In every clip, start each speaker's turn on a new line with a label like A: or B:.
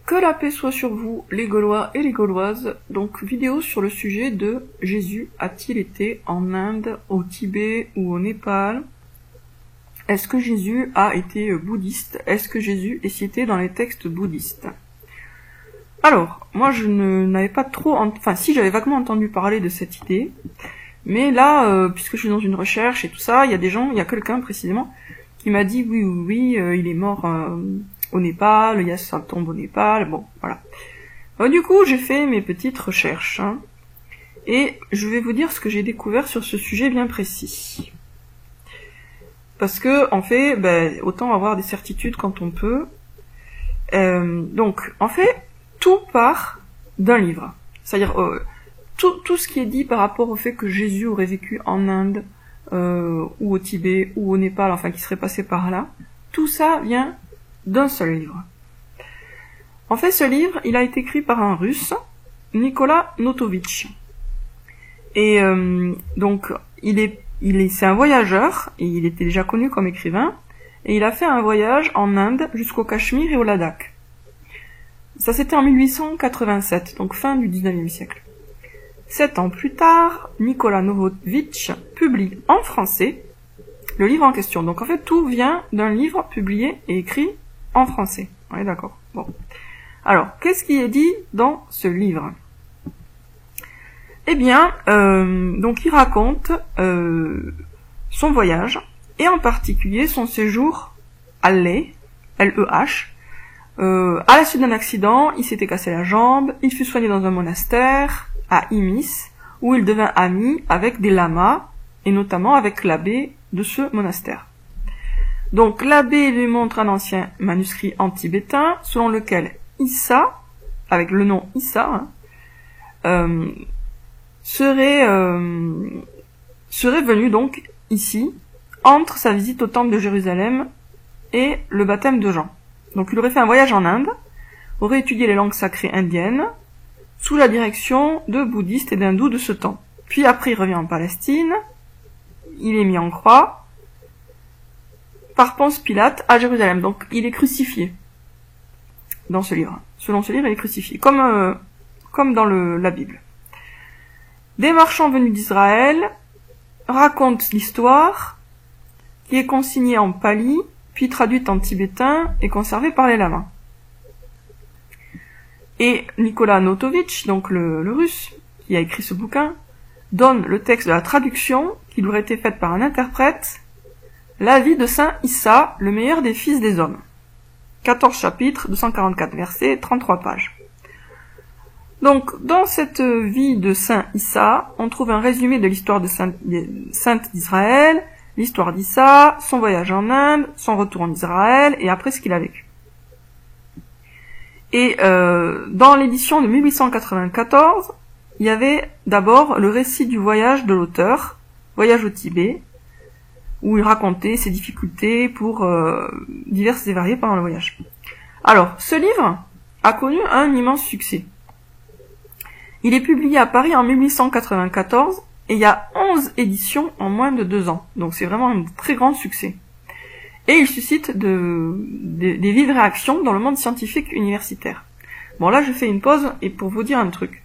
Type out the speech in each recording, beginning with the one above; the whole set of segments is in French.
A: Que la paix soit sur vous, les Gaulois et les Gauloises. Donc, vidéo sur le sujet de Jésus a-t-il été en Inde, au Tibet ou au Népal? Est-ce que Jésus a été bouddhiste? Est-ce que Jésus est cité dans les textes bouddhistes? Alors, moi je n'avais pas trop... Enfin si, j'avais vaguement entendu parler de cette idée, mais là, puisque je suis dans une recherche et tout ça, il y a quelqu'un précisément qui m'a dit oui, il est mort au Népal, il y a sa tombe au Népal, bon, voilà. Du coup, j'ai fait mes petites recherches, hein, et je vais vous dire ce que j'ai découvert sur ce sujet bien précis. Parce que, en fait, autant avoir des certitudes quand on peut. Donc, en fait, tout part d'un livre. C'est-à-dire, tout ce qui est dit par rapport au fait que Jésus aurait vécu en Inde, ou au Tibet, ou au Népal, enfin, qui serait passé par là, tout ça vient d'un seul livre. En fait, ce livre, il a été écrit par un Russe, Nikola Notovitch. Et donc, c'est un voyageur, et il était déjà connu comme écrivain, et il a fait un voyage en Inde jusqu'au Cachemire et au Ladakh. Ça c'était en 1887, donc fin du 19e siècle. 7 ans plus tard, Nikola Notovitch publie en français le livre en question. Donc en fait, tout vient d'un livre publié et écrit en français. On est d'accord. Bon. Alors, qu'est-ce qui est dit dans ce livre ? Eh bien, donc il raconte son voyage, et en particulier son séjour à Leh, L-E-H. À la suite d'un accident, il s'était cassé la jambe, il fut soigné dans un monastère, à Imis, où il devint ami avec des lamas, et notamment avec l'abbé de ce monastère. Donc l'abbé lui montre un ancien manuscrit en tibétain, selon lequel Issa, avec le nom Issa, serait venu donc ici, entre sa visite au temple de Jérusalem et le baptême de Jean. Donc il aurait fait un voyage en Inde, aurait étudié les langues sacrées indiennes, sous la direction de bouddhistes et d'hindous de ce temps. Puis après il revient en Palestine, il est mis en croix, par Ponce Pilate à Jérusalem. Donc il est crucifié dans ce livre. Selon ce livre, il est crucifié, comme dans la Bible. Des marchands venus d'Israël racontent l'histoire, qui est consignée en pali, puis traduite en tibétain et conservée par les lamas. Et Nikola Notovitch, donc le russe, qui a écrit ce bouquin, donne le texte de la traduction, qui lui aurait été faite par un interprète, la vie de Saint Issa, le meilleur des fils des hommes. 14 chapitres, 244 versets, 33 pages. Donc, dans cette vie de Saint Issa, on trouve un résumé de l'histoire de Sainte d'Israël, l'histoire d'Issa, son voyage en Inde, son retour en Israël, et après ce qu'il a vécu. Et dans l'édition de 1894, il y avait d'abord le récit du voyage de l'auteur, Voyage au Tibet, où il racontait ses difficultés pour diverses et variées pendant le voyage. Alors, ce livre a connu un immense succès. Il est publié à Paris en 1894, et il y a 11 éditions en moins de 2 ans. Donc c'est vraiment un très grand succès. Et il suscite des vives réactions dans le monde scientifique universitaire. Bon là je fais une pause, et pour vous dire un truc.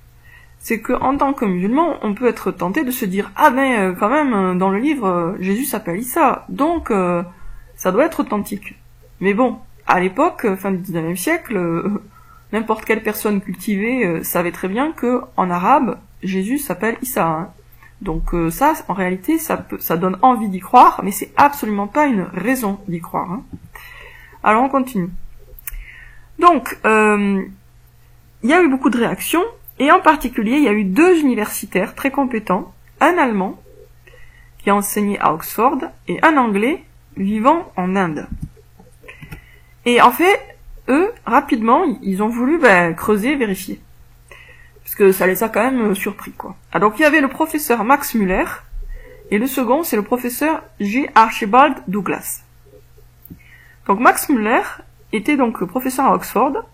A: C'est que en tant que musulman, on peut être tenté de se dire « Ah ben quand même, dans le livre, Jésus s'appelle Issa, donc ça doit être authentique. » Mais bon, à l'époque, fin du 19e siècle, n'importe quelle personne cultivée savait très bien que en arabe, Jésus s'appelle Issa. Hein. Donc ça, en réalité, ça donne envie d'y croire, mais c'est absolument pas une raison d'y croire. Hein. Alors on continue. Donc, il y a eu beaucoup de réactions, et en particulier, il y a eu 2 universitaires très compétents, un Allemand, qui a enseigné à Oxford, et un Anglais vivant en Inde. Et en fait, eux, rapidement, ils ont voulu creuser, vérifier. Parce que ça les a quand même surpris, quoi. Ah, donc il y avait le professeur Max Muller, et le second, c'est le professeur J. Archibald Douglas. Donc Max Muller était donc professeur à Oxford,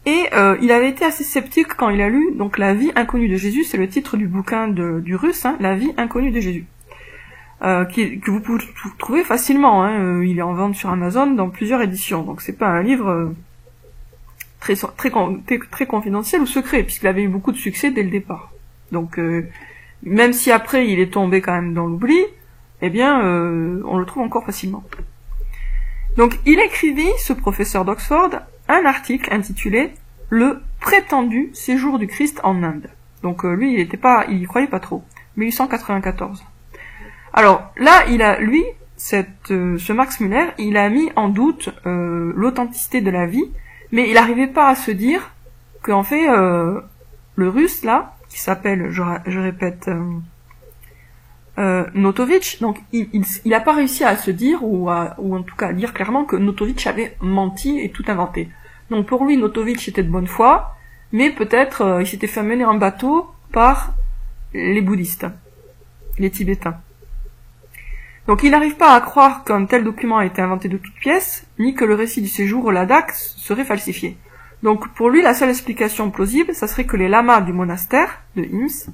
A: et il avait été assez sceptique quand il a lu donc La vie inconnue de Jésus, c'est le titre du bouquin du russe, hein, La vie inconnue de Jésus. Que vous pouvez trouver facilement, hein, il est en vente sur Amazon dans plusieurs éditions, donc c'est pas un livre très confidentiel ou secret, puisqu'il avait eu beaucoup de succès dès le départ. Donc, même si après il est tombé quand même dans l'oubli, eh bien, on le trouve encore facilement. Donc, il écrivit, ce professeur d'Oxford, un article intitulé « Le prétendu séjour du Christ en Inde ». Donc, lui, il y croyait pas trop. 1894. Alors, là, ce Max Muller, il a mis en doute l'authenticité de la vie, mais il n'arrivait pas à se dire qu'en fait, le russe, là, qui s'appelle, je répète, Notovitch, donc il a pas réussi à se dire, ou en tout cas à dire clairement que Notovitch avait menti et tout inventé. Donc pour lui, Notovitch était de bonne foi, mais peut-être il s'était fait mener en bateau par les bouddhistes, les tibétains. Donc il n'arrive pas à croire qu'un tel document a été inventé de toutes pièces, ni que le récit du séjour au Ladakh serait falsifié. Donc pour lui, la seule explication plausible, ça serait que les lamas du monastère de Hims,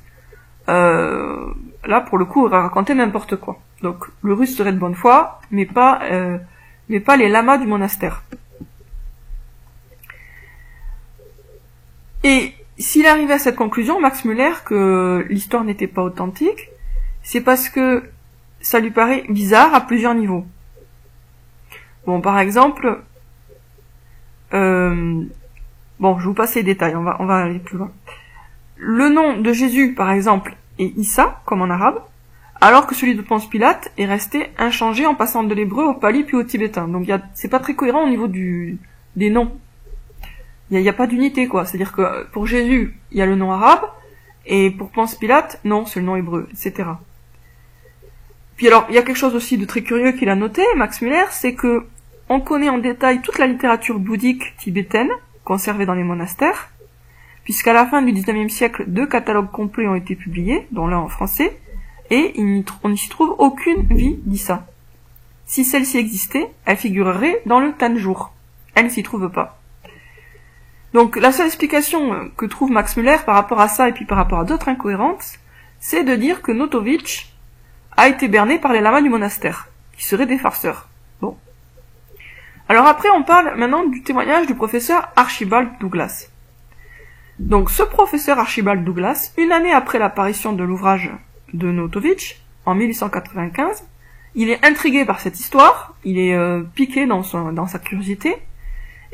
A: là pour le coup, auraient raconté n'importe quoi. Donc le russe serait de bonne foi, mais pas les lamas du monastère. Et s'il arrivait à cette conclusion, Max Muller, que l'histoire n'était pas authentique, c'est parce que ça lui paraît bizarre à plusieurs niveaux. Bon, par exemple, je vais vous passer les détails, on va aller plus loin. Le nom de Jésus, par exemple, est Issa, comme en arabe, alors que celui de Ponce Pilate est resté inchangé en passant de l'hébreu au pali puis au tibétain. Donc c'est pas très cohérent au niveau des noms. Il y a pas d'unité, quoi. C'est-à-dire que pour Jésus, il y a le nom arabe, et pour Ponce Pilate, non, c'est le nom hébreu, etc. Puis alors, il y a quelque chose aussi de très curieux qu'il a noté, Max Muller, c'est que on connaît en détail toute la littérature bouddhique tibétaine, conservée dans les monastères, puisqu'à la fin du 19e siècle, 2 catalogues complets ont été publiés, dont l'un en français, et on n'y s'y trouve aucune vie d'Issa. Si celle-ci existait, elle figurerait dans le Tanjour. Elle ne s'y trouve pas. Donc la seule explication que trouve Max Muller par rapport à ça et puis par rapport à d'autres incohérences, c'est de dire que Notovitch a été berné par les lamas du monastère, qui seraient des farceurs. Bon. Alors après, on parle maintenant du témoignage du professeur Archibald Douglas. Donc ce professeur Archibald Douglas, une année après l'apparition de l'ouvrage de Notovitch, en 1895, il est intrigué par cette histoire, il est piqué dans sa curiosité,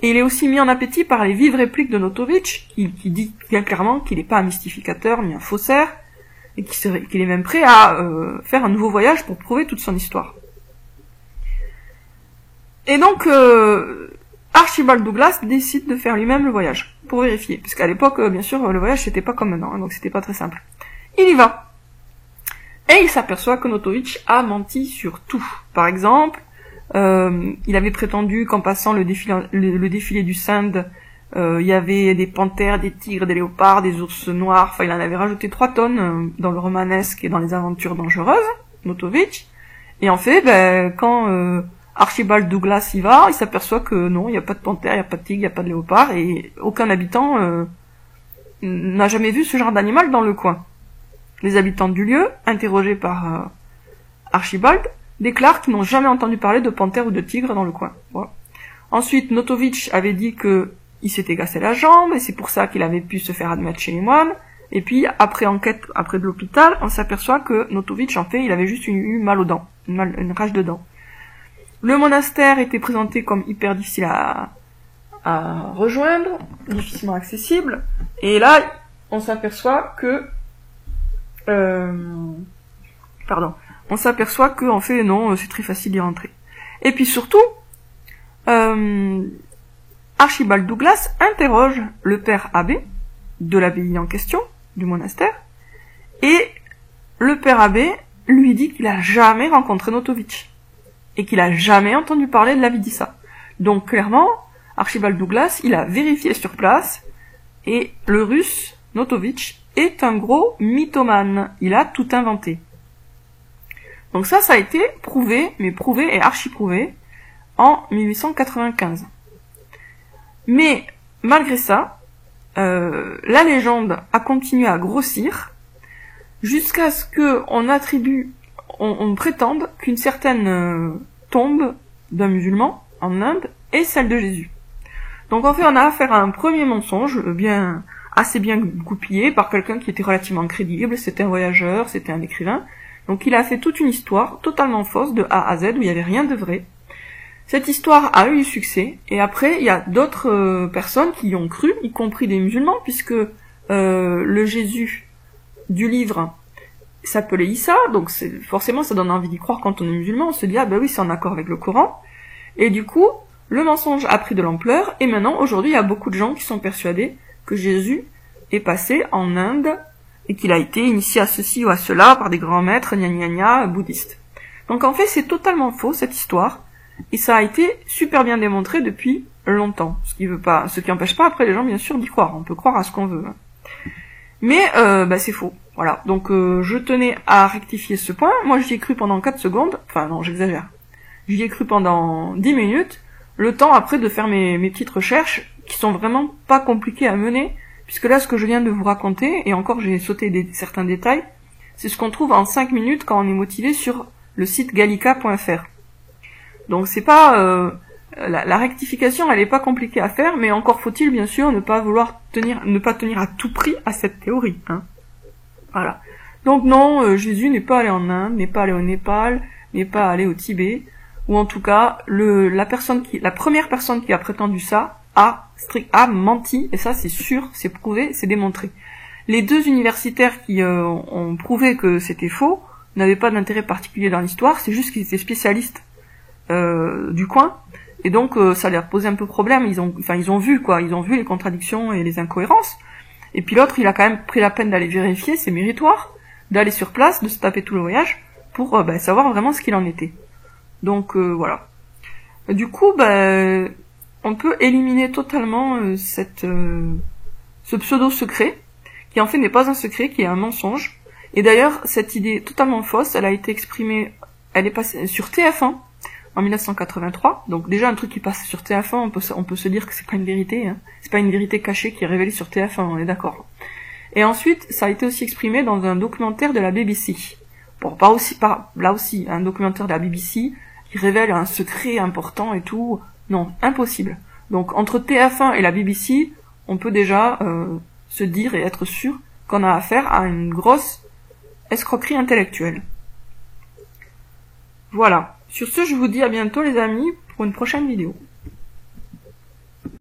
A: et il est aussi mis en appétit par les vives répliques de Notovitch, qui dit bien clairement qu'il n'est pas un mystificateur ni un faussaire, et qu'il est même prêt à faire un nouveau voyage pour prouver toute son histoire. Et donc, Archibald Douglas décide de faire lui-même le voyage, pour vérifier, puisqu'à l'époque, bien sûr, le voyage c'était pas comme maintenant, donc c'était pas très simple. Il y va. Et il s'aperçoit que Notovitch a menti sur tout. Par exemple, il avait prétendu qu'en passant le défilé du Sindh, il y avait des panthères, des tigres, des léopards, des ours noirs, enfin il en avait rajouté 3 tonnes dans le romanesque et dans les aventures dangereuses, Notovitch. Et en fait, quand Archibald Douglas y va, il s'aperçoit que non, il n'y a pas de panthère, il n'y a pas de tigre, il n'y a pas de léopard, et aucun habitant n'a jamais vu ce genre d'animal dans le coin. Les habitants du lieu, interrogés par Archibald, déclarent qu'ils n'ont jamais entendu parler de panthère ou de tigre dans le coin. Voilà. Ensuite, Notovitch avait dit que il s'était cassé la jambe, et c'est pour ça qu'il avait pu se faire admettre chez les moines. Et puis, après enquête, après de l'hôpital, on s'aperçoit que Notovitch, en fait, il avait juste eu mal aux dents, une rage de dents. Le monastère était présenté comme hyper difficile à rejoindre, difficilement accessible, et là, on s'aperçoit que on s'aperçoit que, en fait, non, c'est très facile d'y rentrer. Et puis surtout, Archibald Douglas interroge le père abbé de l'abbaye en question, du monastère, et le père abbé lui dit qu'il a jamais rencontré Notovitch, et qu'il a jamais entendu parler de la vie d'Issa. Donc clairement, Archibald Douglas, il a vérifié sur place, et le russe, Notovitch, est un gros mythomane. Il a tout inventé. Donc ça a été prouvé, mais prouvé et archi-prouvé, en 1895. Mais, malgré ça, la légende a continué à grossir, jusqu'à ce on prétende qu'une certaine tombe d'un musulman, en Inde, est celle de Jésus. Donc en fait, on a affaire à un premier mensonge, assez bien goupillé par quelqu'un qui était relativement crédible, c'était un voyageur, c'était un écrivain. Donc il a fait toute une histoire totalement fausse de A à Z où il n'y avait rien de vrai. Cette histoire a eu du succès, et après il y a d'autres personnes qui y ont cru, y compris des musulmans, puisque le Jésus du livre s'appelait Issa, donc forcément ça donne envie d'y croire quand on est musulman, on se dit ah bah oui c'est en accord avec le Coran, et du coup le mensonge a pris de l'ampleur, et maintenant aujourd'hui il y a beaucoup de gens qui sont persuadés que Jésus est passé en Inde, et qu'il a été initié à ceci ou à cela par des grands maîtres bouddhistes. Donc en fait c'est totalement faux cette histoire, et ça a été super bien démontré depuis longtemps, ce qui empêche pas après les gens bien sûr d'y croire, on peut croire à ce qu'on veut. Mais c'est faux, voilà. Donc je tenais à rectifier ce point. Moi j'y ai cru pendant 4 secondes, enfin non j'exagère, j'y ai cru pendant 10 minutes, le temps après de faire mes petites recherches, qui sont vraiment pas compliquées à mener, puisque là ce que je viens de vous raconter, et encore j'ai sauté certains détails, c'est ce qu'on trouve en 5 minutes quand on est motivé sur le site gallica.fr. Donc c'est pas... la rectification, elle est pas compliquée à faire, mais encore faut-il bien sûr ne pas tenir à tout prix à cette théorie, hein. Voilà. Donc non, Jésus n'est pas allé en Inde, n'est pas allé au Népal, n'est pas allé au Tibet, ou en tout cas, la première personne qui a prétendu ça a menti, et ça c'est sûr, c'est prouvé, c'est démontré. Les 2 universitaires qui ont prouvé que c'était faux n'avaient pas d'intérêt particulier dans l'histoire, c'est juste qu'ils étaient spécialistes du coin. Et donc ça leur posait un peu problème, ils ont vu les contradictions et les incohérences. Et puis l'autre, il a quand même pris la peine d'aller vérifier, c'est méritoire, d'aller sur place, de se taper tout le voyage pour savoir vraiment ce qu'il en était. Donc voilà. Du coup, on peut éliminer totalement ce pseudo secret, qui en fait n'est pas un secret, qui est un mensonge. Et d'ailleurs, cette idée totalement fausse, elle a été exprimée, elle est passée sur TF1 en 1983, donc déjà un truc qui passe sur TF1, on peut se dire que c'est pas une vérité, hein. C'est pas une vérité cachée qui est révélée sur TF1, on est d'accord. Et ensuite, ça a été aussi exprimé dans un documentaire de la BBC. Bon, là aussi, un documentaire de la BBC qui révèle un secret important et tout, non, impossible. Donc entre TF1 et la BBC, on peut déjà se dire et être sûr qu'on a affaire à une grosse escroquerie intellectuelle. Voilà. Sur ce, je vous dis à bientôt les amis pour une prochaine vidéo.